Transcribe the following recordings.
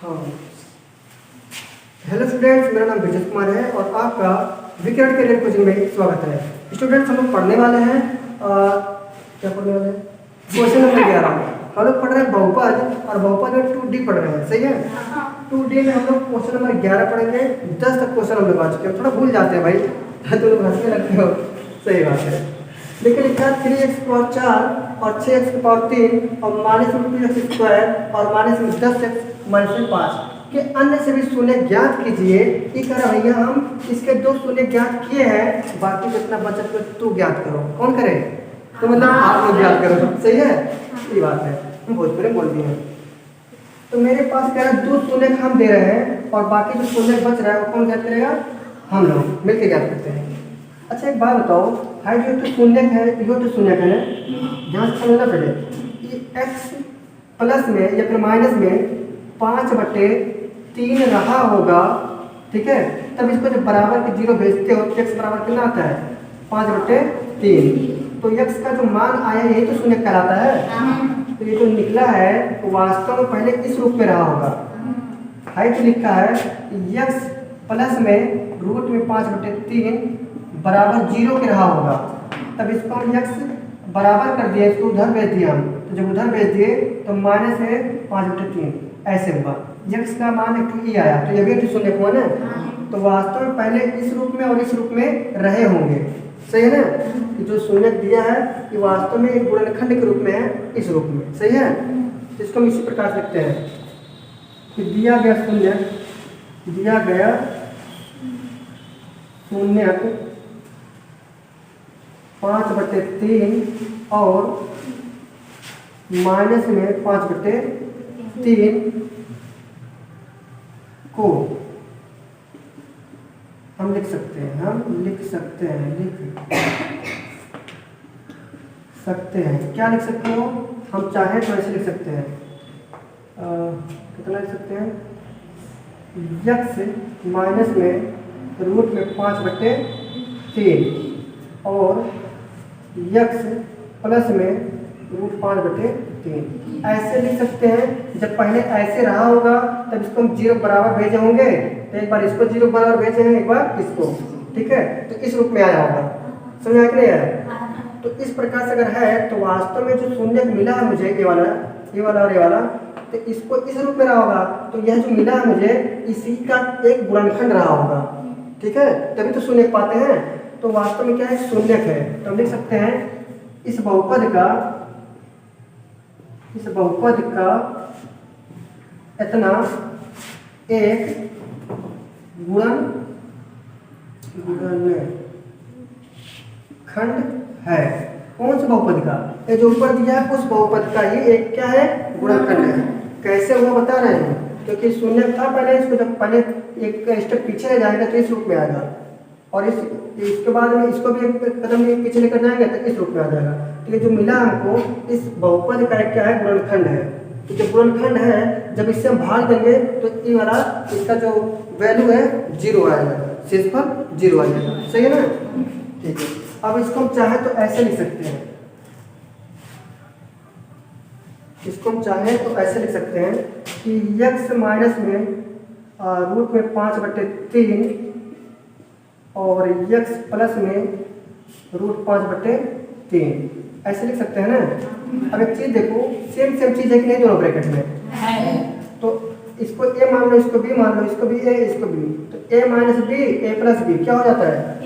हाँ, hello students, मेरा नाम ब्रिजेश कुमार है और आपका विक्रम करियर कोचिंग में स्वागत है। स्टूडेंट्स, हम लोग पढ़ने वाले हैं क्या पढ़ने वाले हैं? Question number 11। हम लोग पढ़ रहे हैं बहुपद और बहुपद में 2D पढ़ रहे हैं, सही है। 2D में हम लोग क्वेश्चन नंबर 11 पढ़ेंगे। 10 तक क्वेश्चन हम लोग आ चुके हैं, थोड़ा भूल जाते हैं भाई, तो लोग हंसने लगते हो, सही बात है। देखिए लिखा 3x की पावर 4 और 6x की पावर 3 और -√2x स्क्वायर और -10x माइनस 5 के अन्य सभी शून्य ज्ञात कीजिए। ये कह रहा भैया हम इसके 2 शून्य ज्ञात किए हैं, बाकी जितना बचा तो तू ज्ञात करो। कौन करे? तो मतलब आप लोग ज्ञात करो, सही है। ये बात है, हम भोजपुरी बोल दिए हैं। तो मेरे पास क्या है, 2 शून्य हम दे रहे हैं और बाकी जो शून्य बच रहा है वो कौन ज्ञात करेगा? हम लोग मिलकर ज्ञात करते हैं। अच्छा एक बात बताओ, हाई जो तो शून्य है यो तो शून्य है, ध्यान से समझना पहले। ये x प्लस में या फिर माइनस में 5/3 रहा होगा, ठीक है। तब इसको जब बराबर के 0 भेजते हो तो x बराबर कितना आता है? 5/3। तो x का जो मान आया यही तो शून्य कहलाता है। तो ये जो निकला है वो वास्तव में पहले इस रूप में रहा होगा। हाई तो लिखा है x प्लस में रूट में 5/3 बराबर 0 के रहा होगा। तब इसको हम x बराबर कर दिया, इसको उधर भेज दिया हम। तो जब उधर भेज दिए तो माइनस है 5/3 ऐसे हुआ। x का मान 2e आया, तो ये भी तो शून्य हुआ ना। तो वास्तव में पहले इस रूप में और इस रूप में रहे होंगे, सही है ना। कि जो शून्य दिया है कि वास्तव में एक गुणनखंड के रूप में है, इस रूप में, सही है। तो इसको हम इसी प्रकार से लिखते हैं कि दिया गया शून्य 5/3 और माइनस में 5/3 को हम लिख सकते हैं, क्या लिख सकते हो? हम चाहें तो ऐसे लिख सकते हैं, कितना लिख सकते हैं? x माइनस में रूट में 5/3 और x प्लस में रूट 5/3 ऐसे लिख सकते हैं। जब पहले ऐसे रहा होगा तब इसको हम 0 बराबर भेजे होंगे, तो एक बार इसको 0 बराबर भेजे हैं, एक बार इसको, ठीक है। तो इस रूप में आया होगा, समझ आया कि नहीं आया? तो इस प्रकार से अगर है तो वास्तव में जो शून्य मिला है मुझे, ये वाला और ये वाला, तो इसको इस रूप में रहा होगा। तो यह जो मिला है मुझे इसी का एक गुणनखंड रहा होगा, ठीक है, तभी तो शून्य पाते हैं। तो वास्तव में क्या है? शून्य है। तो हम लिख सकते हैं इस बहुपद का इतना एक गुणनखंड है। कौन से बहुपद का? ये जो ऊपर दिया है उस बहुपद का ही एक क्या है? गुणनखंड है। कैसे हुआ बता रहे हैं, क्योंकि शून्य था पहले, इसको जब पहले एक स्टेप पीछे ले जाएगा तो इस रूप में आएगा, और इसके बाद में इसको भी एक कदम पीछे लेकर जाएंगे तो इस रूप में आ जाएगा। तो ये जो मिला हमको इस बहुपद का क्या है? गुणनखंड है। तो जो गुणनखंड है जब इससे हम भाग देंगे तो ये वाला इसका जो वैल्यू है 0 आएगा, शेषफल 0 आ जाएगा, सही है ना। ठीक है, अब इसको हम चाहे तो ऐसे लिख सकते हैं, कि x माइनस में रूट में 5/3 और x प्लस में रूट 5/3 ऐसे लिख सकते हैं ना। अब एक चीज देखो, सेम चीज है कि नहीं दोनों ब्रैकेट में है। तो इसको a मान लो, इसको b मान लो, इसको भी a, इसको b, तो a minus b a plus b क्या हो जाता है? a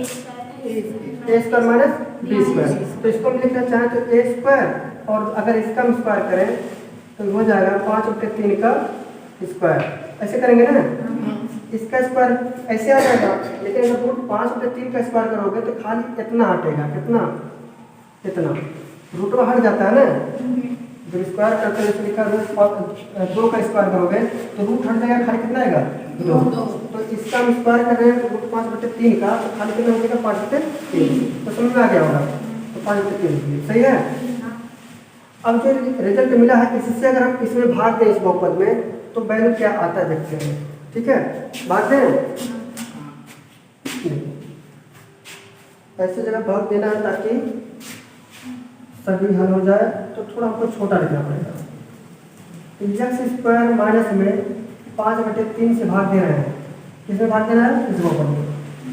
square minus b square. तो इसको हम लिखना चाहें तो a स्क्वायर, और अगर इसका हम स्क्वायर करें तो हो जाएगा 5/3 का स्क्वायर, ऐसे करेंगे ना। इसका स्क्वायर ऐसे आ जाएगा, लेकिन अगर रूट 5/3 का स्क्वायर करोगे तो खाली इतना हटेगा, इतना रूट हट जाता है ना। जब स्क्वायर करते हैं लिखा रूट 2 का स्क्वायर करोगे तो रूट हट जाएगा, खाली कितना आएगा? 2। तो इसका हम स्क्वायर कर रहे हैं तो रूट 5/3 का, तो खाली कितना हो जाएगा? 5/3। तो समझ में आ गया होगा, तो 5/3 सही है। अब जो रिजल्ट मिला है इससे अगर हम इसमें भाग दें इस बहुपद में तो वैल्यू क्या आता है देखते हैं, ठीक है। भाग दें, ऐसे जगह भाग देना है ताकि सभी हल हो जाए। तो थोड़ा हमको छोटा लिखना पड़ेगा। x स्क्वायर माइनस में 5/3 से भाग दे रहे हैं। किसमें भाग देना है? इस ऊपर में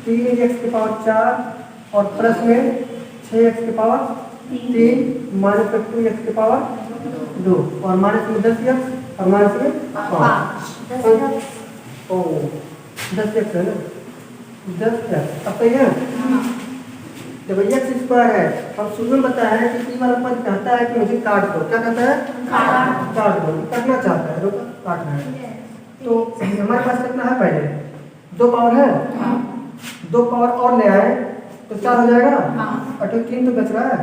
3x⁴ और प्लस में 6x⁴ माइनस में 2x⁴ और माइनस में 10x और माइनस में 5। 10x है ना, 10x। अब तो ये जब x² है, हम शुरू में बताया है कि ई वाला पद कहता है कि मुझे काट दो। क्या कहता है? काट दो। काटना चाहता है, काटना है। तो हमारे पास कितना है? पहले 2 पावर है, 2 पावर और ले आए तो 4 हो जाएगा। और 3 तो बच रहा है,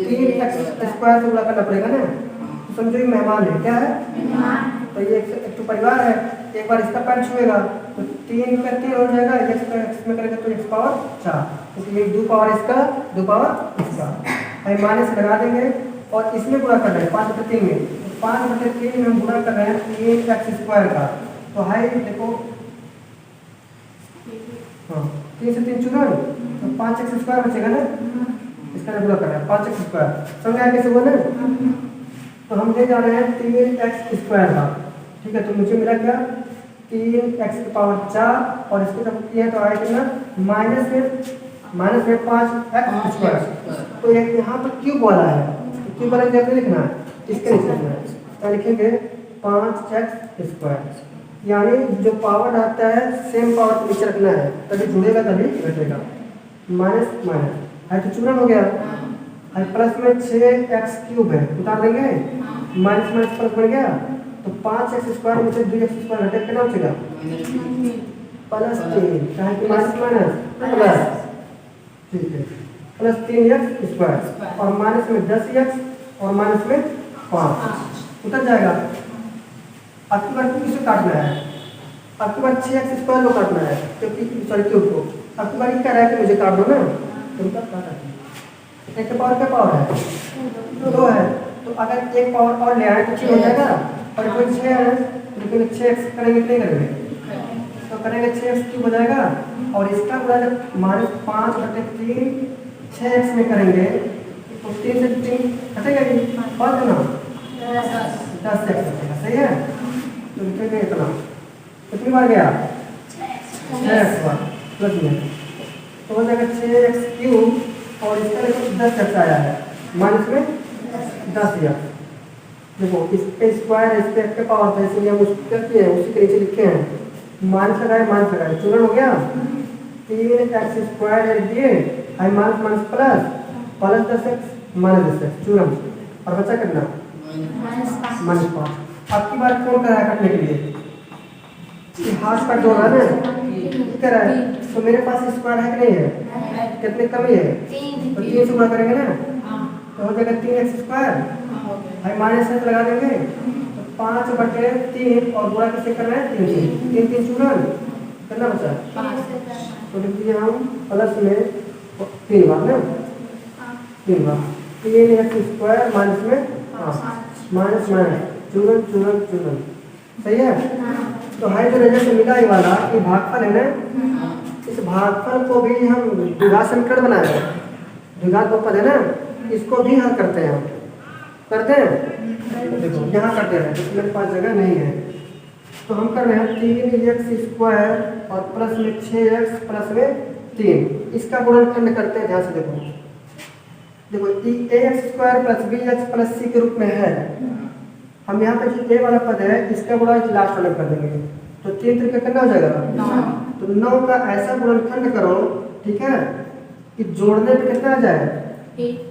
3x² से गुणा करना पड़ेगा ना। तो समझो ये मेहमान है। क्या है? तो ये एक तो परिवार है, एक बार इसका पैर छुएगा तो 3 का 3 हो जाएगा, x में करेगा तो x⁴ 4। इसलिए 2 पावर इसका, 2 पावर इसका। हम माइनस लगा देंगे और इसमें गुणा कर रहे हैं 5/3 में। तो 5/3 में हम गुणा कर रहे हैं 3x² का। तो है देखो, हाँ 3 से 3 चुना तो 5x² बचेगा ना। इसका गुणा कर रहे हैं 5x²। समझ आया कैसे बोले? तो हम ले जा रहे हैं 3x² का। ठीक है, तो मुझे मिला क्या? 3x⁴ और इसको जब किया तो आया कितना? माइनस में 5x²। तो यहाँ पर क्यूब वाला है, क्यूब वाला जगह लिखना है, इसके नीचे लिखना है। तो लिखेंगे 5x²। यानी जो पावर आता है सेम पावर को नीचे रखना है, तभी जुड़ेगा तभी घटेगा। माइनस माइनस है तो चूरन हो गया। प्लस में 6x³ है, उतार देंगे, माइनस माइनस प्लस बन गया। तो 5x² में से 2x² घटे कितना बचेगा? +3। क्या है कि माइनस माइनस प्लस, ठीक है, प्लस 3x² और माइनस में 10x और माइनस में 5 उतर जाएगा। आपकी बार को किसे काटना है? आपकी बार 6x² को काटना है, क्योंकि सॉरी क्यूब को। आपकी बार क्या रहा है कि मुझे काट दो ना, तुम तब काटा। एक पावर क्या पावर है? 2 है। तो अगर एक पावर और ले आए तो 6 हो जाएगा। और कोई 6 है, लेकिन 6x करेंगे नहीं करेंगे तो करेंगे 6x³ हो जाएगा। और इसका पूरा जब -5/3 6x में करेंगे तो 3 से 3 हटेगा ही, बात है ना, 10x बचेगा। सही है, तो लिखेंगे इतना। कितनी बार गया? 6x बार प्लस में तो हो जाएगा 6x³ और इसका देखो 10x आया है, माइनस में 10x। देखो इसके स्क्वायर इसके के पावर था, इसलिए हम उसको क्या किए, उसी के नीचे लिखे हैं। माइनस लगाए, चूरन हो गया। 3x² दिए, minus minus plus 10x minus 10x चूरन। और बचा कितना? -5। आपकी बात कौन कर रहा है काटने के लिए? हाथ का जोड़ रहा है ना, कर रहा है। तो मेरे पास स्क्वायर है कि नहीं है? कितने कमी है? तो 3 से गुणा करेंगे ना, तो हो जाएगा 3x²। माइनस से लगा देंगे तो 5/3 और गुणा किससे कर रहे हैं? 3 से। 3 चूरन कितना बचा? 5। तो लिख दिए हम प्लस में 3 बार ना, 3 बार 3x² माइनस में 5 माइनस माइनस चूरन चूरन चूरन। सही है। तो है जो रिजल्ट मिला ये वाला, ये भागफल है ना, इस भागफल को भी हम द्विघात समीकरण बनाए हैं। द्विघात बहुपद है ना, इसको भी हल करते हैं। हम करते हैं, देखो यहाँ करते हैं, तो मेरे पास जगह नहीं है तो हम कर रहे हैं 3x² और प्लस में 6x प्लस में 3, इसका गुणनखंड करते हैं। ध्यान से देखो, ax² + bx + c के रूप में है। हम यहाँ पे जो a वाला पद है इसका गुणा लास्ट वाले कर देंगे, तो 3 तरीके कितना हो जाएगा? 9। तो 9 का ऐसा गुणनखंड करो, ठीक है, कि जोड़ने पे कितना आ जाए?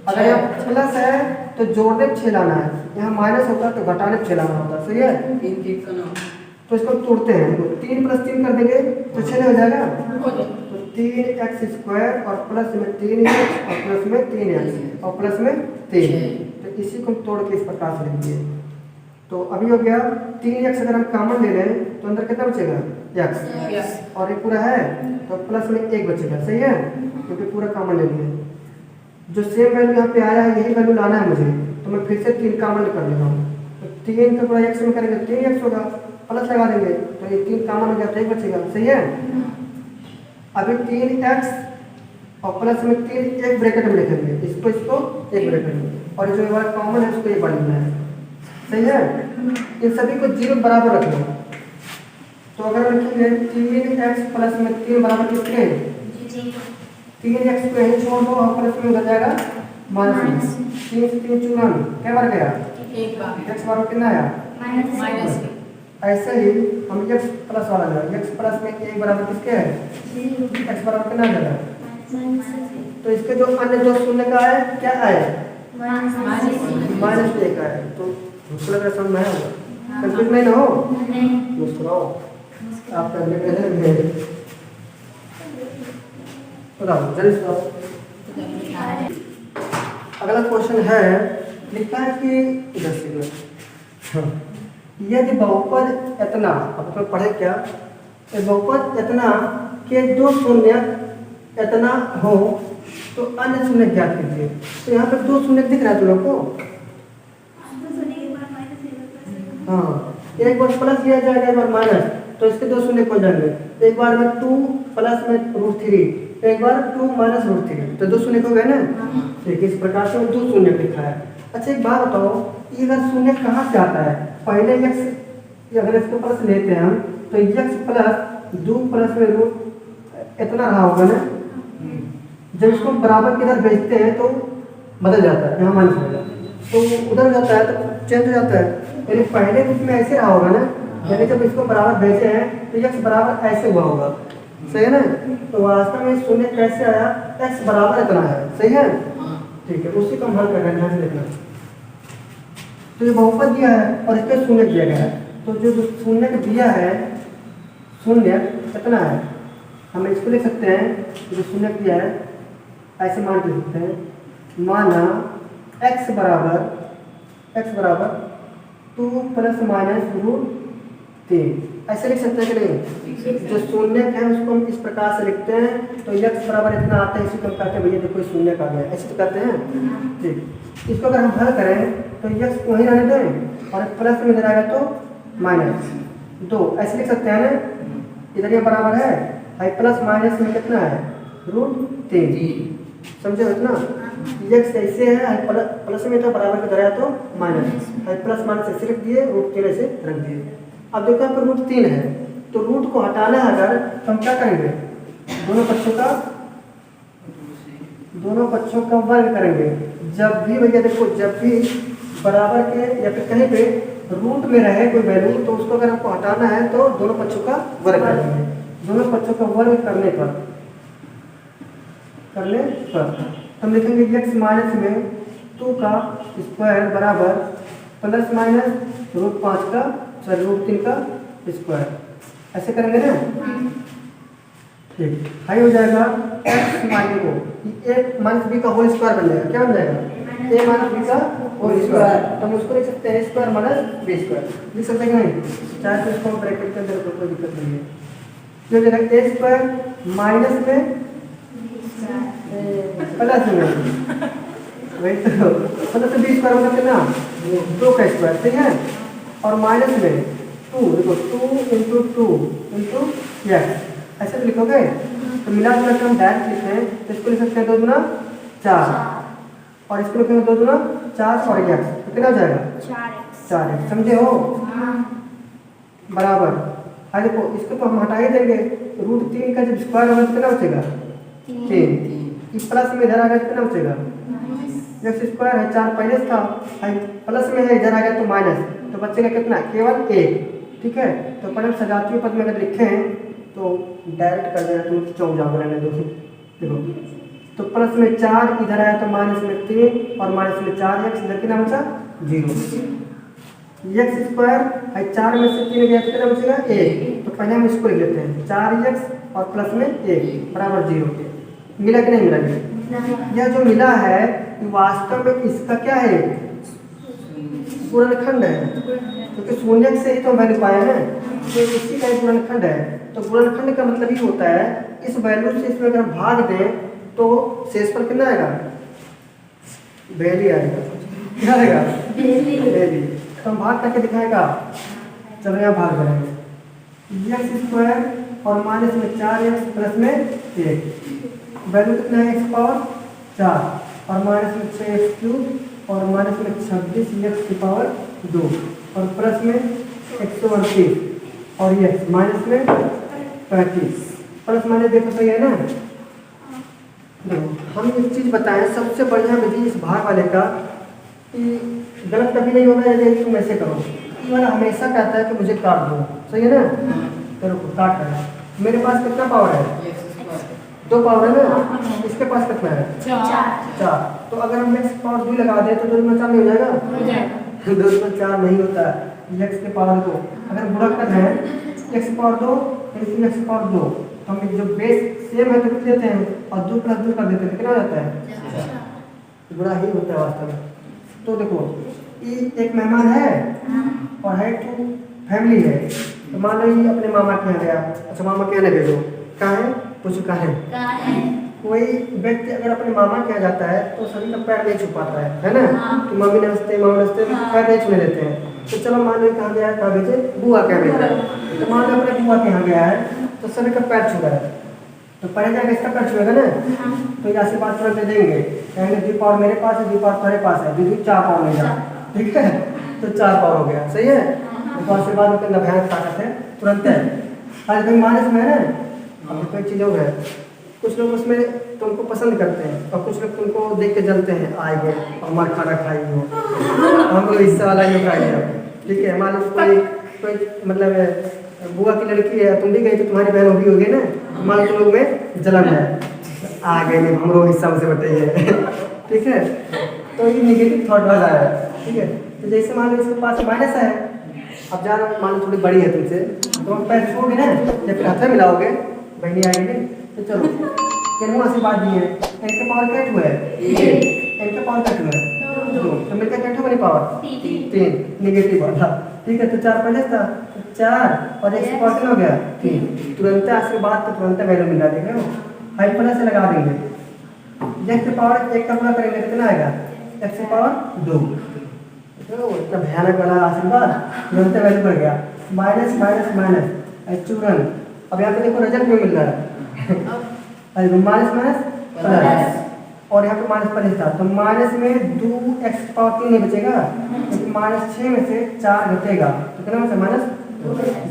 अगर यहाँ प्लस है तो जोड़ने पे 6 लाना है, यहाँ माइनस होता है तो घटाने पे 6 लाना होता है। सही है। तो इसको तोड़ते हैं, 3 + 3 कर देंगे तो 6 हो जाएगा। तो 3x² और प्लस में 3x और प्लस में 3x और प्लस में 3, तो इसी को तोड़ के इस प्रकार से लिख दिए। तो अभी हो गया 3x अगर हम कॉमन ले लें तो अंदर कितना बचेगा? x। और ये पूरा है तो प्लस में 1 बचेगा। सही है, क्योंकि पूरा कॉमन ले लिए। जो सेम वैल्यू यहाँ पे आया है यही वैल्यू लाना है मुझे, तो मैं फिर से 3 कॉमन कर लेता हूँ। तो 3 का पूरा x में करेंगे 3x होगा, प्लस लगा देंगे तो ये 3 कॉमन हो गया तो 1 बचेगा। सही है। अभी 3x और प्लस में 3 एक ब्रैकेट में लिखेंगे, इसको एक ब्रैकेट में, और जो हमारा कॉमन है उसको एक बार लिखना है। सही है। इन सभी को 0 बराबर रख लो, तो अगर हम लिखेंगे 3x प्लस में 3 बराबर किसके, 3x को यहीं छोड़ दो और प्लस में उधर जाएगा माइनस। 3 से 3 चूना क्या बार गया, एक बार x बराबर कितना आया माइनस के। ऐसे ही हम x प्लस वाला जाएगा, x प्लस में 1 बराबर किसके है, x बराबर कितना जाएगा। तो इसके जो अन्य जो शून्य का है क्या आए, माइनस 1 आए। तो दूसरा का समझ में आया होगा, कंफ्यूज नहीं ना हो, मुस्कुराओ आप करने के लिए बताओ जल्दी सुनाओ। अगला क्वेश्चन है, लिखा है कि इधर से यदि बहुपद इतना, अब तो पढ़े क्या, बहुपद इतना के दो शून्य इतना हो तो अन्य शून्य ज्ञात कीजिए। तो यहाँ पर दो शून्य दिख रहा है तुम लोग को, हाँ एक बार प्लस लिया जाएगा एक बार माइनस, तो इसके दो शून्य हो जाएंगे। एक बार में 2 प्लस में √3, एक बार 2 माइनस √3, तो दो शून्य हो गए ना। ठीक है, इस प्रकार से दो शून्य लिखा है। अच्छा एक बात बताओ, ये अगर शून्य कहाँ से आता है, पहले x अगर इसको प्लस लेते हैं हम तो x प्लस 2 प्लस में रूट इतना रहा होगा ना, जब इसको बराबर की तरफ भेजते हैं तो बदल जाता है, यहाँ माइनस होगा तो उधर जाता है तो चेंज हो जाता है। यानी पहले रूप में ऐसे रहा होगा ना, यानी जब इसको बराबर भेजे हैं तो x बराबर ऐसे हुआ होगा, सही है ना। तो वास्तव में शून्य कैसे आया, x बराबर इतना है, सही है। ठीक है, उसी को हम हल कर रहे हैं, ध्यान से देखना। तो ये बहुपद दिया है और इसके शून्य दिया गया है, तो जो शून्य का दिया है, शून्य कितना है, हम इसको लिख सकते हैं, जो शून्य दिया है ऐसे मान के लिख सकते हैं, माना x बराबर 2 प्लस माइनस √3, ऐसे लिख सकते हैं कि नहीं। जो शून्य है उसको हम इस प्रकार से लिखते हैं, तो x बराबर इतना आता है, इसी को हम कहते हैं भैया देखो शून्य का गया, ऐसे तो कहते हैं। ठीक, इसको अगर हम हल करें तो x वहीं रहने दें और प्लस में इधर आएगा तो माइनस 2, ऐसे लिख सकते हैं ना। इधर ये बराबर है प्लस माइनस में कितना है √3, समझे इतना। x ऐसे है प्लस में तो बराबर का धरा तो माइनस, प्लस माइनस ऐसे लिख दिए, √3 ऐसे रख दिए। अब देखो यहाँ पर √3 है, तो रूट को हटाना है अगर तो हम क्या करेंगे, दोनों पक्षों का वर्ग करेंगे। जब भी भैया देखो, जब भी बराबर के या फिर कहीं पे रूट में रहे कोई वैल्यू, तो उसको अगर हमको हटाना है तो दोनों पक्षों का वर्ग करेंगे। दोनों पक्षों का वर्ग करने पर हम लिखेंगे x माइनस में 2 का स्क्वायर बराबर प्लस माइनस √5 का √3 का स्क्वायर, ऐसे करेंगे ना। ठीक, हाई हो जाएगा x माइनस को a माइनस b का होल स्क्वायर बन जाएगा, क्या बन जाएगा a माइनस b का होल स्क्वायर। तो हम उसको लिख सकते हैं स्क्वायर माइनस b स्क्वायर, लिख सकते हैं कि नहीं, चाहे तो इसको ब्रैकेट के अंदर कोई दिक्कत नहीं है। जो जगह a स्क्वायर माइनस में प्लस में वही तो मतलब तो b स्क्वायर मतलब कितना 2 का स्क्वायर, ठीक है। और माइनस में 2, देखो 2 × 2 × x, ऐसे तो लिखोगे। तो मिला जुला के हम डायरेक्ट लिखते हैं, तो इसको लिख सकते हैं 2 दूना 4 और इसको लिखेंगे 2 दूना 4 और x, तो कितना हो जाएगा 4x, समझे हो। बराबर हाँ देखो, इसको तो हम हटा ही देंगे, √3 का जब स्क्वायर होगा तो कितना बचेगा 3, इस प्लस में इधर आ गया कितना बचेगा x स्क्वायर है, 4 पहले था, प्लस में है इधर आ गया तो माइनस, तो बचेगा कितना केवल 1, ठीक है। तो अपन सजातीय पद में अगर लिखें तो डायरेक्ट कर देना, तुम चौक जाओगे रहने दो। देखो तो प्लस में 4 इधर आया तो माइनस में 3 और माइनस में 4x, इधर कितना बचा 0। x स्क्वायर है 4 में से 3 गया तो कितना बचेगा 1, तो पहले हम इसको लिख लेते हैं 4x और प्लस में 1 बराबर 0 के। मिला कि नहीं मिला, यह जो मिला है वास्तव में इसका क्या है गुणनखंड है, क्योंकि शून्य से ही तो वैल्यू पाया है, तो इसी का गुणनखंड है। तो गुणनखंड का मतलब ये होता है इस वैल्यू से इसमें अगर भाग दें तो शेष पर कितना आएगा वैल्यू आएगा, क्या आएगा वैल्यू। तो हम भाग करके दिखाएगा, चलो यहाँ भाग करेंगे x स्क्वायर और माइनस में 4x प्लस में 1, वैल्यू कितना है x पावर 4 और माइनस में 6x क्यूब और माइनस में 26x की पावर 2 और प्लस में 138, और ये माइनस में 35 प्लस माइनस देखो सही है ना। देखो हम एक चीज़ बताएं सबसे बढ़िया विधि इस भाग वाले का कि गलत कभी नहीं होगा यदि तुम ऐसे करो। ये वाला हमेशा कहता है कि मुझे काट दो, सही है ना। चलो काट करना। मेरे पास कितना पावर है? 2 पावर है ना। इसके पास कितना है? 4। तो अगर हम x पावर 2 लगा दें तो 2 में 4 नहीं हो जाएगा? 2 में 4 नहीं होता है। x के पावर 2 अगर गुणा करना है x पावर 2 x पावर 2 तो हम जो बेस सेम है तो लिख देते हैं और 2 + 2 कर देते हैं, कितना हो जाता है? गुणा ही होता है वास्तव में। तो देखो ये एक मेहमान है और है 2 फैमिली है। तो मान लो ये अपने मामा के यहाँ गया। अच्छा मामा के यहाँ ना भेजो, कहाँ है? पूछो कहाँ है? कोई व्यक्ति अगर अपने मामा के यहाँ जाता है तो सभी का पैर नहीं छुपाता है ना। तो मम्मी नमस्ते मामा नमस्ते पैर नहीं छूने देते हैं। तो चलो मान लो कहाँ गया है, कहाँ भेजे? बुआ के यहाँ भेजा है। तो मान लो अपने बुआ के यहाँ गया है तो सभी का पैर छू रहा है तो पहले जाकर इसका पैर छुएगा ना। तो ये आशीर्वाद तुरंत दे देंगे, कहेंगे 2 पावर मेरे पास है 2 पावर तुम्हारे पास है, 2 4 पावर मिल जाए, ठीक है। तो 4 पावर हो गया, सही है। तो आशीर्वाद में कितना भयानक ताकत है, तुरंत है। आज भाई मानस में है ना। अब कोई चीज़ है कुछ लोग उसमें तुमको पसंद करते हैं और कुछ लोग तुमको देख के जलते हैं, आएंगे और हमारा खाना खाएंगे हो हमको हिस्सा वाला ही खाएंगे, ठीक है। मान लो कोई मतलब बुआ की लड़की है, तुम भी गई तो तुम्हारी बहन भी होगी ना। मान लो तुम लोग में जलन है, आ गए नहीं हमरो हिस्सा से बताइए, ठीक है। तो ये निगेटिव थॉट वाला है, ठीक है। तो जैसे मान लो इसके पास माइनस है, अब जा रहा हूँ मान लो थोड़ी बड़ी है तुमसे, तो हम पैर छूओगे ना या फिर हाथ मिलाओगे, बहनी आएगी। तो चलो जन्मों से बात दी है, इनके पावर क्या हुआ है? इनके पावर क्या हुआ है? 2। तो मिलकर क्या बनी पावर? 3 निगेटिव वाला, ठीक है। तो 4 पहले था, 4 और 1 से पावर कितना हो गया? 3। तुरंत आशीर्वाद तो तुरंत वैल्यू मिला देंगे, हाई प्लस से लगा देंगे। x से पावर 1 का गुणा करेंगे कितना आएगा? x से पावर 2। तो इतना भयानक वाला आशीर्वाद तुरंत वैल्यू बढ़ गया। माइनस माइनस माइनस चूरन। अब यहाँ पे देखो रिजल्ट में मिल रहा है माइनस माइनस प्लस और यहाँ पे माइनस प्लस था। तो माइनस में 2x पावर 3 नहीं बचेगा, क्योंकि माइनस 6 में से 4 घटेगा तो कितना बचा? माइनस,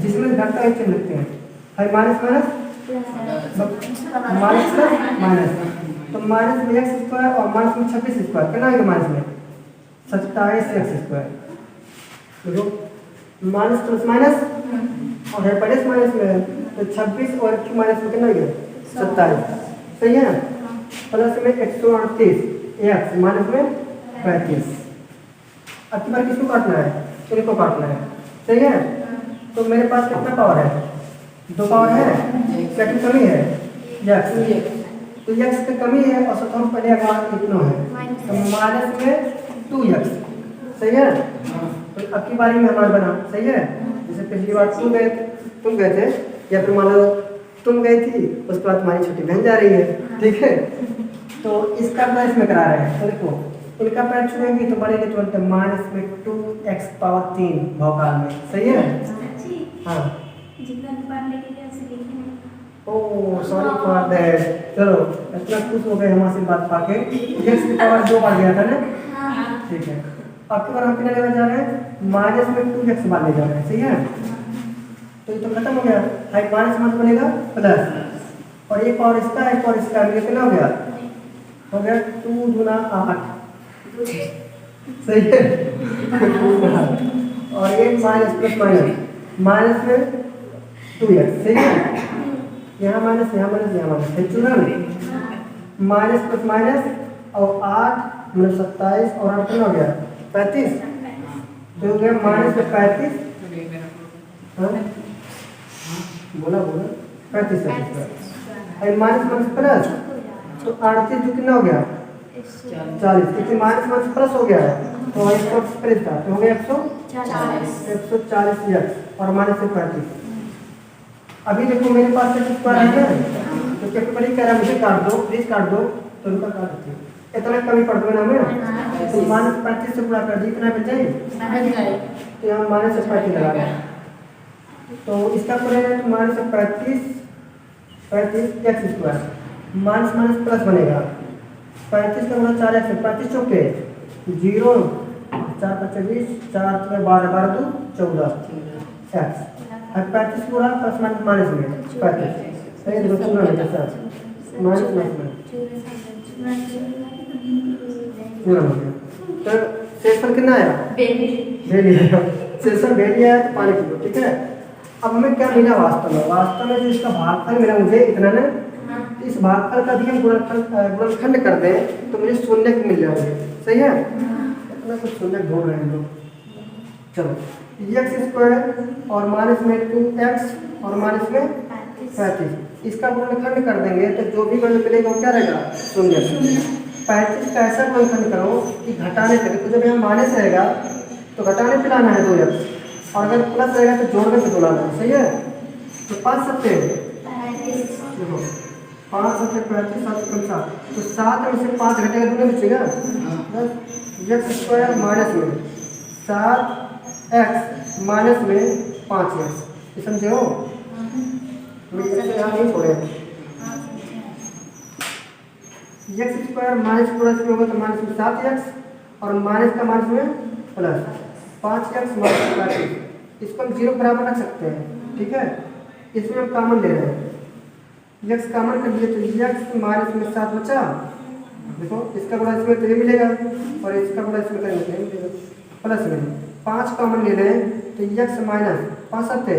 जिसमें घटता है चिन्ह लिखते हैं। है minus minus minus plus minus, तो माइनस में x स्क्वायर और माइनस में 26 स्क्वायर कितना आएगा? माइनस में 27x स्क्वायर। देखो माइनस प्लस माइनस और है प्लस माइनस में, तो 26 और q माइनस में कितना आएगा? 27, सही है। प्लस में 138 x माइनस में 35। अब की बार किसको काटना है? इनको काटना है, सही है। तो मेरे पास कितना पावर है? 2 पावर है, क्या की कमी है? x। तो x की कमी है और सबसे पहले अगर कितना है तो माइनस में 2x, सही है। तो अब की बारी में हमारा बना, सही है। जैसे पिछली बार तुम गए थे या फिर मान लो तुम गई थी, उसके बाद तुम्हारी छोटी बहन जा रही है, ठीक है। तो इसका प्लस इसमें करा रहे हैं। तो देखो इनका पैर छुएंगे तो बढ़ेंगे तुरंत माइनस में 2x पावर 3 भौकाल में, सही है। हाँ ओह सॉरी फॉर दैट। चलो इतना खुश हो गए हम आशीर्वाद पाके। x की पावर 2 बढ़ गया था ना, ठीक है। अब की बार हम कितना लेने जा रहे हैं? माइनस में 2x बार ले जा रहे हैं, सही है। तो ये तो खत्म हो गया, हाई माइनस माइनस बनेगा प्लस और एक और इसका एक और इसका मिलकर कितना हो गया? हो गया 2 गुना 8, सही है। और ये माइनस प्लस माइनस माइनस में 2x, सही है। यहाँ माइनस यहाँ माइनस यहाँ माइनस है, चुना माइनस प्लस माइनस और 8 मतलब 27 और 8 कितना हो गया? 35। तो हो गया माइनस में 35, बोला 35 है माइनस माइनस प्लस, तो 38 जो कितना हो गया? 40, क्योंकि माइनस माइनस प्लस हो गया है तो इस पर प्लस था तो हो गया 140 x और माइनस से 35। अभी देखो मेरे पास स्क्वायर है तो कैसे बड़ी कह रहा है मुझे काट दो, प्लीज काट दो, तो उनका काट देते हैं। इतना कमी पड़ गया ना हमें, तो माइनस 35 से पूरा कर दी, इतना बच जाए तो यहाँ माइनस 35 लगा रहे हैं। तो इसका करेंगे तो minus 35 x square minus minus plus बनेगा 35 का गुणा 4x 35 चौके 0 4 25 4 12 12 2 14 x अब 35 पूरा प्लस माइनस में 35 सही देखो पूरा नहीं सर माइनस पूरा हो गया। तो शेषफल कितना आया बेली आया शेषफल बेली आया तो पानी किलो ठीक है। अब हमें क्या मिला वास्तव में जो इसका भागफल मिला मुझे इतना ना, इस भागफल का भी हम गुणनखंड कर दें तो मुझे शून्य मिल जाएंगे सही है। इतना कुछ शून्य ढूंढ रहे हैं लोग। चलो x² और माइनस में 2x और माइनस में 35 इसका गुणनखंड कर देंगे तो जो भी वैल्यू मिलेगा वो क्या रहेगा शून्य। 35 का ऐसा गुणनखंड करो कि घटाने पे तो जब यहाँ माइनस रहेगा तो घटाने पे लाना है 2x और अगर प्लस रहेगा तो जोड़ने पे 2 लाना है सही है। तो 5 सत्ते देखो 5 सत्ते 35 7 कम 7 तो 7 में से 5 घटेगा तो नहीं बचेगा x² माइनस में 7x माइनस में 5x ये समझे हो। यहाँ नहीं छोड़े x² माइनस प्लस में होगा तो माइनस में 7x और माइनस का माइनस में प्लस 5x माइनस 35 इसको हम 0 बराबर रख सकते हैं ठीक है। इसमें हम कॉमन ले रहे हैं x कॉमन कर लिए तो x माइनस में 7 बचा देखो इसका गुणा इसमें तो ये मिलेगा और इसका गुणा इसमें करेंगे तो ये मिलेगा प्लस में 5 कॉमन ले लें तो x माइनस 5 सत्ते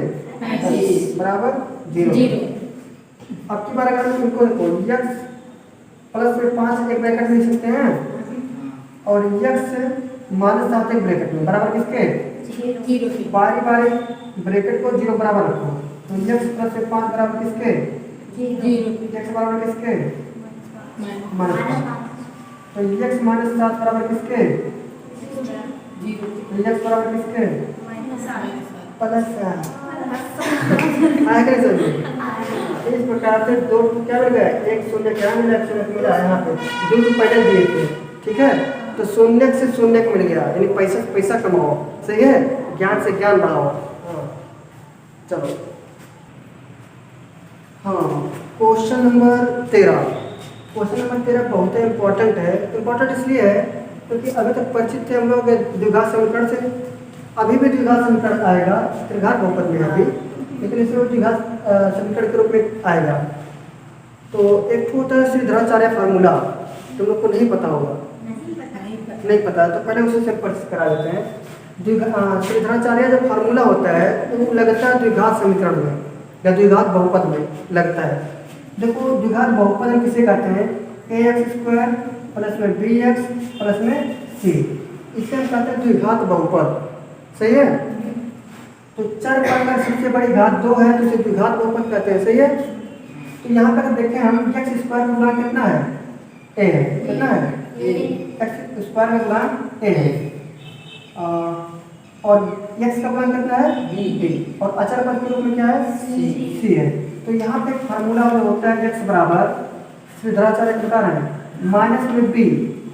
बराबर 0। अब की बार अगर हम इनको देखो x प्लस में 5 एक ब्रैकेट में लिख सकते हैं और x माइनस 7 एक ब्रैकेट में बराबर किसके बारी बारी ब्रैकेट को 0 बराबर रखो तो x प्लस में 5 बराबर किसके x बराबर किसके माइनस तो x माइनस 7 बराबर किसके x बराबर किसके प्लस आगे समझिए। इस प्रकार से दो क्या मिल गया एक शून्य क्या मिला एक शून्य मिला यहाँ पे जो भी पहले दिए थे ठीक है। तो शून्य से शून्य मिल गया यानी पैसा से पैसा कमाओ सही है ज्ञान से ज्ञान बढ़ाओ। हाँ चलो हाँ क्वेश्चन नंबर 13 बहुत ही इम्पोर्टेंट है। इम्पोर्टेंट इसलिए है क्योंकि अभी तक परिचित थे हम लोग द्विघात समीकरण से। अभी भी द्विघात समीकरण आएगा त्रिघात बहुपद में अभी लेकिन इसमें द्विघात समीकरण के रूप में आएगा। तो एक होता है श्रीधराचार्य फार्मूला तुम लोग को नहीं पता होगा नहीं पता तो पहले उसे परिचित करा देते हैं। श्रीधराचार्य जब फार्मूला होता है तो वो लगता है द्विघात समीकरण में या द्विघात बहुपद में लगता है। देखो द्विघात बहुपद हम किसे कहते हैं ax² प्लस में bx प्लस में c इसे हम कहते हैं द्विघात बहुपद सही है। तो चर पर अगर सबसे बड़ी घात 2 है तो इसे द्विघात बहुपद कहते हैं सही है। तो यहाँ पर देखें हम x² का गुणांक कितना है a है कितना है x² का गुणांक a है और x का गुणांक कितना है b और अचर पद के रूप में क्या है c है। तो यहाँ पे फार्मूला होता है x बराबर श्रीधराचार्य के प्रकार है माइनस में b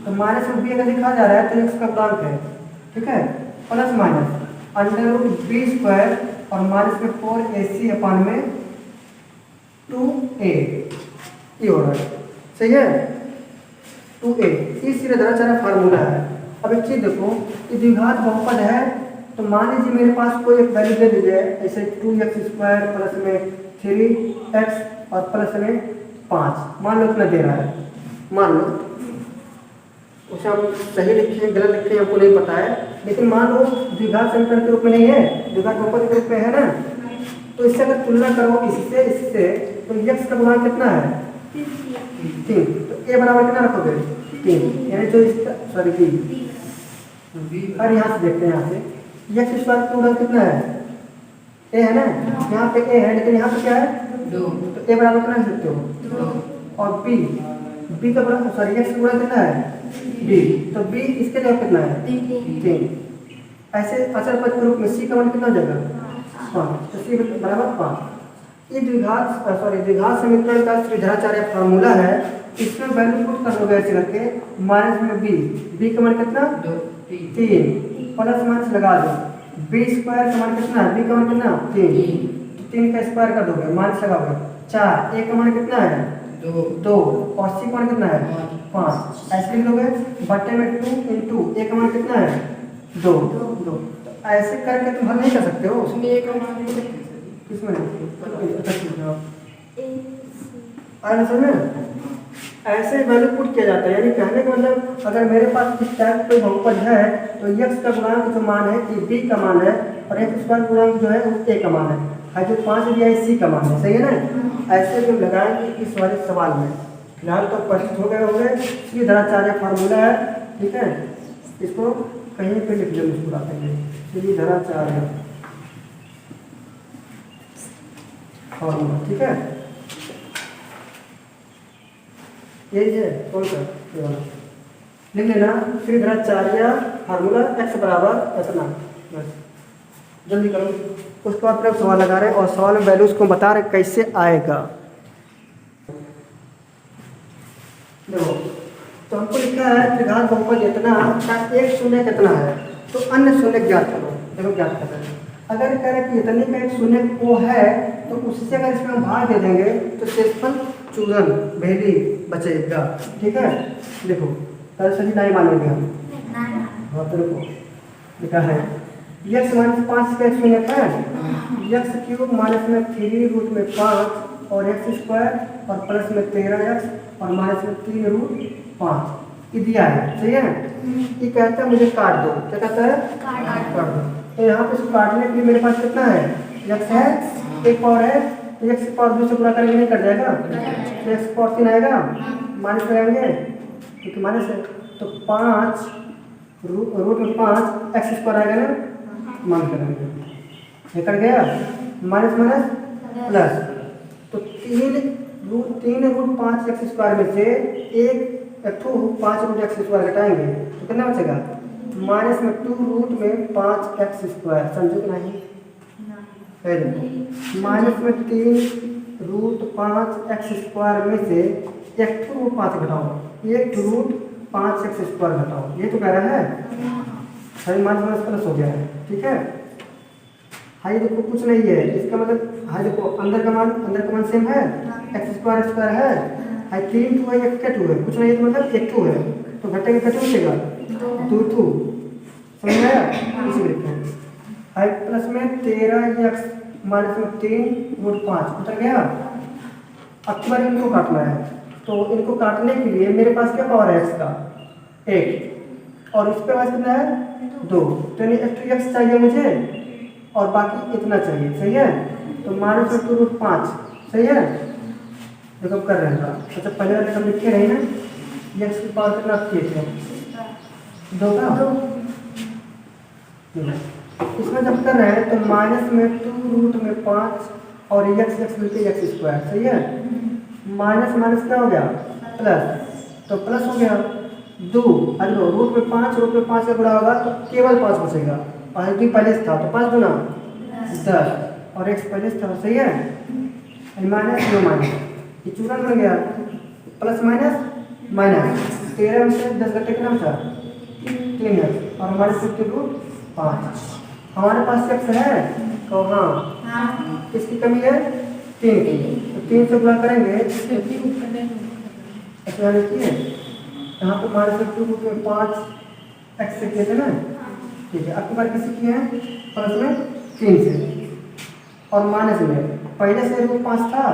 तो माइनस में b अगर लिखा जा रहा है तो x का गुणांक है ठीक है प्लस माइनस √b² और माइनस में 4ac अपान में 2a ये हो रहा है सही है 2a ये श्रीधराचार्य फार्मूला है। अब एक चीज देखो कि द्विघात बहुपद है तो मान लीजिए मेरे पास कोई एक वैल्यू दे दीजिए ऐसे 2x² प्लस में 3x और प्लस में 5 मान लो इतना दे रहा है मान लो उसे हम सही लिखे गलत लिखे हमको नहीं पता है लेकिन मान लो द्विघात समीकरण के रूप में नहीं है द्विघात बहुपद के रूप में है ना। तो इससे अगर तुलना करो इससे तो x का गुणांक कितना है 3 तो a बराबर कितना रखोगे 3 यानी जो सॉरी b और यहाँ से देखते हैं यहाँ से x² का गुणांक कितना है a है ना यहाँ पे a है लेकिन यहाँ पे क्या है 2 तो a बराबर कितना लिख सकते हो और b का बराबर सॉरी x का गुणांक कितना है b तो b इसके जगह कितना है 3 ऐसे अचर पद के रूप में c का मान कितना हो जाएगा 5 तो c बराबर 5 ये द्विघात समीकरण का श्रीधराचार्य फार्मूला है। इसमें वैल्यू पुट कर दोगे ऐसे करके माइनस में b का मान कितना 3 प्लस माइनस लगा दो b² का मान कितना है b का मान कितना 3 का स्क्वायर कर दोगे माइनस लगाओगे 4 a का मान कितना है 2 और c का मान कितना है 5 ऐसे लिख दोगे बटे में 2 इंटू a का मान कितना है 2 तो ऐसे करके तुम हल नहीं कर सकते हो उसमें a का मान किसमें अच्छा ठीक है आया समझ में? ऐसे वैल्यू पुट किया जाता है, यानी कहने का मतलब अगर मेरे पास इस टाइप कोई बहुपद है तो x का गुणांक जो मान है कि b का मान है और x स्क्वायर गुणांक जो है वो a का मान है जो 5 दिया है c का मान है, सही है ना? ऐसे हम लगाएंगे इस वाले सवाल में। फिलहाल तो परिचित हो गए होंगे, श्रीधराचार्य फार्मूला है, ठीक है? इसको कहीं पे लिख दो मुस्कुराते हुए, श्रीधराचार्य फार्मूला, ठीक है? यही है कौन सा ये वाला लिख लेना, श्रीधराचार्य फार्मूला x बराबर इतना, बस जल्दी करो। उसके बाद फिर सवाल लगा रहे हैं और सवाल में वैल्यूज को बता रहे कैसे आएगा। देखो तो हमको लिखा है त्रिघात बहुपद इतना का एक शून्य कितना है, तो अन्य शून्य ज्ञात करो। देखो ज्ञात कर रहे हैं, अगर कह रहे कि इतने का एक शून्य वो है तो उससे अगर इसमें हम भाग दे देंगे तो शेषफल चूरन भेदी बचेगा, ठीक है? देखो कल सही नहीं मानेंगे हम। हाँ तो देखो लिखा है x माइनस 5 का शून्य है, x क्यूब माइनस में 3 रूट में 5 और x स्क्वायर और प्लस में 13x और माइनस में 3 रूट 5 ये दिया है, सही है? ये कहता है मुझे काट दो, क्या कहता है? काट दो। तो यहाँ पे इसको काटने के लिए मेरे पास कितना है? x है, एक पावर है, तो x की पावर 2 से गुणा करेंगे नहीं कट जाएगा, तो x पावर 3 आएगा, माइनस करेंगे क्योंकि माइनस है तो 5 रूट में 5 x स्क्वायर आएगा ना, मान करेंगे ये कट गया, माइनस माइनस प्लस, तो 3 रूट 5 एक्स स्क्वायर में से एक 5 रूट एक्स स्क्वायर घटाएंगे तो कितना बचेगा? माइनस में 2 रूट में 5 एक्स स्क्वायर, समझो कि नहीं? माइनस में 3 रूट 5 एक्स स्क्वायर में से एक रूट 5 घटाओ, एक रूट 5 एक्स स्क्वायर घटाओ, ये तो कह रहा है सही, माइनस माइनस प्लस हो गया है, ठीक है? हाई देखो कुछ नहीं है, इसका मतलब हाई देखो अंदर का मान सेम है, एक्स स्क्वायर है, हाई 3 2 है, एक 2 है, कुछ नहीं है तो मतलब 1 2 है, तो घटेगा घटे मिलेगा 2 2, समझ में आया? इसी लिखते हैं हाई प्लस में 13x माइनस में 3 रूट 5 उतर गया। अब बार इनको काटना है, तो इनको काटने के लिए मेरे पास क्या पावर है x का? 1 और इस पे पास कितना है? 2, तो यानी x चाहिए मुझे और बाकी इतना चाहिए, सही है? तो माइनस में 2 रूट 5, सही है? देखो कर रहे हैं अच्छा पहले वाले हम लिखे रहे ना, x की पावर कितना किए थे? 2 का। इसमें जब कर रहे हैं तो माइनस में 2 रूट में 5 और x मिलते एक्स स्क्वायर, सही है? माइनस माइनस क्या हो गया? प्लस, तो प्लस हो गया 2, अरे रूट में 5 का गुणा होगा तो केवल 5 बचेगा और 2 पहले से था तो 5 गुना 10 और x पहले से था, सही है? माइनस यो माइनस ये चूरन बन गया, प्लस माइनस माइनस 13 में से 10 घटे कितना बचा? 3 है और हमारे 50 रूट 5 हमारे पास x है तो हाँ किसकी कमी है? 3 की, तो 3 से गुणा करेंगे ऐसा लिखिए यहाँ पे माइनस 2 रूट में 5 x से किए थे ना, ठीक है? आपकी बार किसी की है प्लस में 3 से और माइनस में पहले से रूट 5 था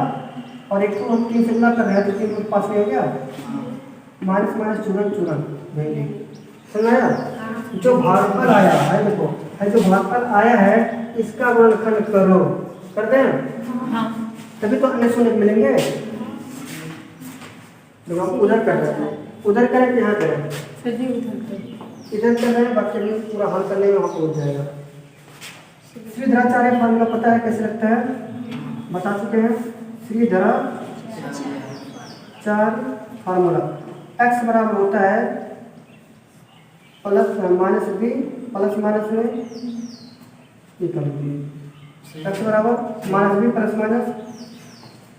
और एक को हम 3 से गुणा कर रहे हैं तो 3 रूट 5 में हो गया, माइनस माइनस चूरन भेंगे, समझाया? जो भागफल आया है देखो है, जो भागफल आया है इसका गुणनखंड करो, करते हैं तभी तो अन्य शून्य मिलेंगे। जब हम उधर कर रहे हैं, उधर करें कि यहाँ करें? इधर कर रहे हैं, बाकी भी पूरा हल करने में वहाँ पहुँच जाएगा। श्रीधराचार्य फार्मूला पता है कैसे लगता है? बता चुके हैं। श्रीधराचार्य फार्मूला x बराबर होता है plus minus b plus minus में x बराबर minus b plus minus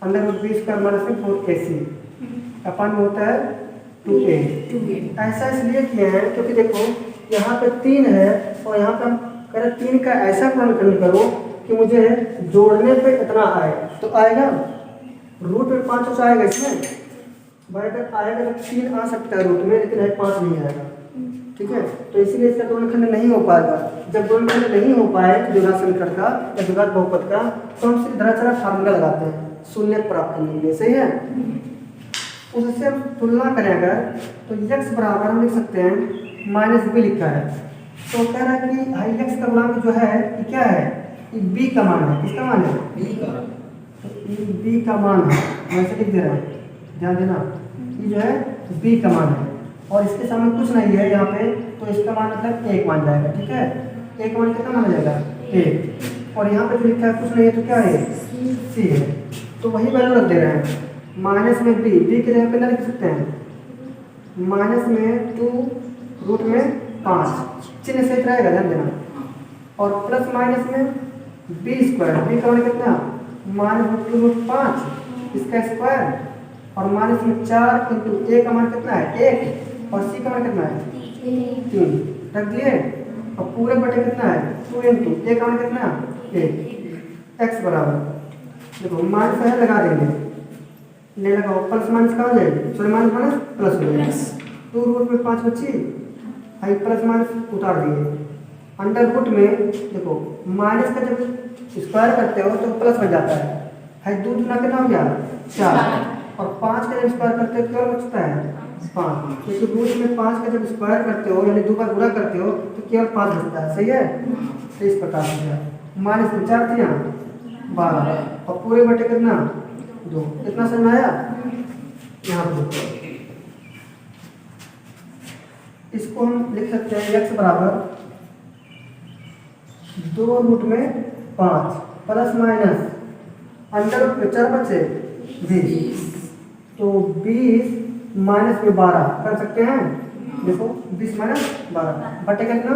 under root b square minus में 4ac अपन में होता है 2a। ऐसा इसलिए किए हैं क्योंकि देखो यहाँ पे 3 है और यहाँ पे हम कह रहे 3 का ऐसा गुणनखंड करो कि मुझे जोड़ने पे इतना आए, तो आएगा रूट में 5 आएगा, इसमें बराबर आएगा तो 3 आ सकता है रूट में, लेकिन 5 नहीं आएगा, ठीक है, तो इसीलिए इसका गुणनखंड नहीं हो पाएगा। जब गुणनखंड नहीं हो पाए द्विघात समीकरण का या द्विघात बहुपद का, तो हम सिर्फ धराचारा फार्मूला लगाते हैं शून्य प्राप्त करने के लिए। सही है, उससे हम तुलना करें अगर, तो x बराबर हम लिख सकते हैं माइनस बी लिखा है, तो कह रहा है कि हाई एक्स का गुणांक जो है ये क्या है, ये बी का मान है। किसका मान है, बी का मान है, वैसे लिख दे रहे हैं, ध्यान देना, ये जो है बी का मान है और इसके सामने कुछ नहीं है यहाँ पे, तो इसका मान मतलब एक मान जाएगा। ठीक है, एक मान कितना माना जाएगा, एक, और यहाँ पे जो लिखा है कुछ नहीं है तो क्या है, सी है, तो वही वैल्यू रख दे रहे हैं। माइनस में बी, बी की जगह पे ना लिख सकते हैं माइनस में 2 रूट में 5, चिन्ह सही रहेगा, ध्यान देना, और प्लस माइनस में बी स्क्वायर, बी का मान कितना, माइनस 2 रूट 5 इसका स्क्वायर, और माइनस में 4 इंटू ए का मान कितना है 1, और सी का मान कितना है 3, रख दिए, और पूरे बटे कितना है 2 इंटू ए का मान कितना है 1, एक्स बराबर, देखो माइनस है लगा देंगे, ले लगाओ, प्लस माइनस कहाँ हो जाएगी, सॉरी माइनस माइनस प्लस हो जाएगा, 2 रूट में 5 बच्ची, हाई प्लस माइनस उतार दिए, अंडर रूट में देखो माइनस का जब स्क्वायर करते हो तो प्लस बन जाता है, हाई 2 गुना कितना हो गया 4, और 5 का जब स्क्वायर करते हो क्या बचता है 5, क्योंकि रूट में 5 का जब स्क्वायर करते हो यानी 2 बार गुणा करते हो तो केवल 5 बचता है। सही है, तो इस प्रकार से माइनस में 4 दिया 12, और पूरे बटे कितना 2, कितना समझ आया, यहाँ पर देखो इसको हम लिख सकते हैं x बराबर 2 रूट में 5 प्लस माइनस अंडर रूट में 4 बचे 20, तो 20 माइनस में 12 कर सकते हैं, देखो 20 माइनस 12 बटे कितना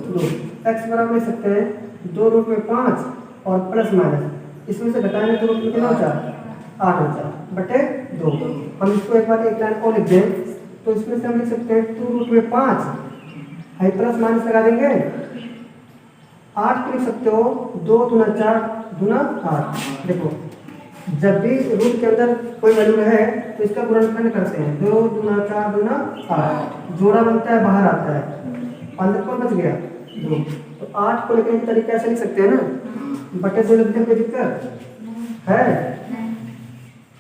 2, x बराबर लिख सकते हैं 2 रूट में 5 और प्लस माइनस, इसमें से घटाएंगे 2 रूट में कितना होता है 8 होता बटे 2। हम इसको एक बार एक लाइन और लिख दें, तो इसमें से हम लिख सकते हैं 2 रूट में 5, हाई प्लस माइनस लगा देंगे 8 को लिख सकते हो, 2 दूना 4 दूना 8। देखो जब भी रूट के अंदर कोई वैल्यू रहे तो इसका गुणनखंड करते हैं, 2 दूना 4 दूना 8, जोड़ा बनता है बाहर आता है, अंदर कौन बच गया 2, तो 8 को लिखने के तरीके ऐसे लिख सकते हैं ना, बटे 2 लिखने में कोई दिक्कत है।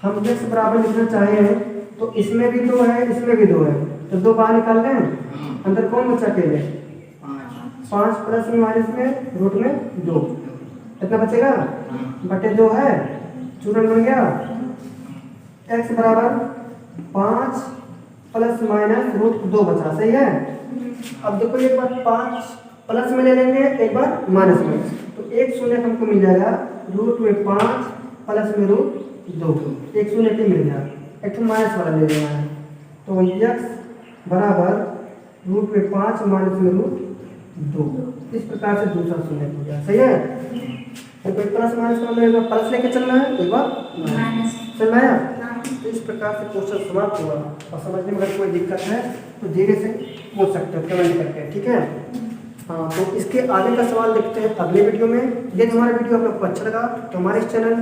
हम x बराबर लिखना चाहें तो इसमें भी 2 है इसमें भी 2 है, तो 2 बाहर निकाल लें, अंदर कौन बचा अकेले 5 प्लस में माइनस में रूट में 2, कितना बचेगा बटे 2 है, चूरण बन गया, x बराबर 5 प्लस माइनस रूट 2 बचा। सही है, अब देखो एक बार 5 प्लस में ले लेंगे एक बार माइनस में, तो एक शून्य हमको मिल जाएगा रूट में 5 प्लस में रूट 2, एक शून्य के मिल गया, एक माइनस वाला ले लेना है, तो x बराबर रूट में 5 माइनस में रूट 2, इस प्रकार से दूसरा शून्य हो गया। सही है, तो कोई प्लस माइनस का मतलब एक बार प्लस लेके चलना है एक बार माइनस, चलना है। तो इस प्रकार से क्वेश्चन समाप्त हुआ, और समझने में अगर कोई दिक्कत है तो धीरे से पूछ सकते हो कमेंट करके, ठीक है। हाँ, तो इसके आगे का सवाल देखते हैं अगले वीडियो में। यदि हमारा वीडियो आप लोग को अच्छा लगा तो हमारे इस चैनल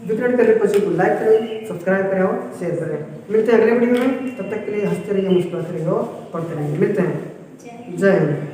विक्रेट करियर कोचिंग को लाइक करें, सब्सक्राइब करें और शेयर करें। मिलते हैं अगले वीडियो में, तब तक के लिए हंसते रहिए, मुस्कुराते रहिए और पढ़ते रहिए। मिलते हैं, जय हिंद।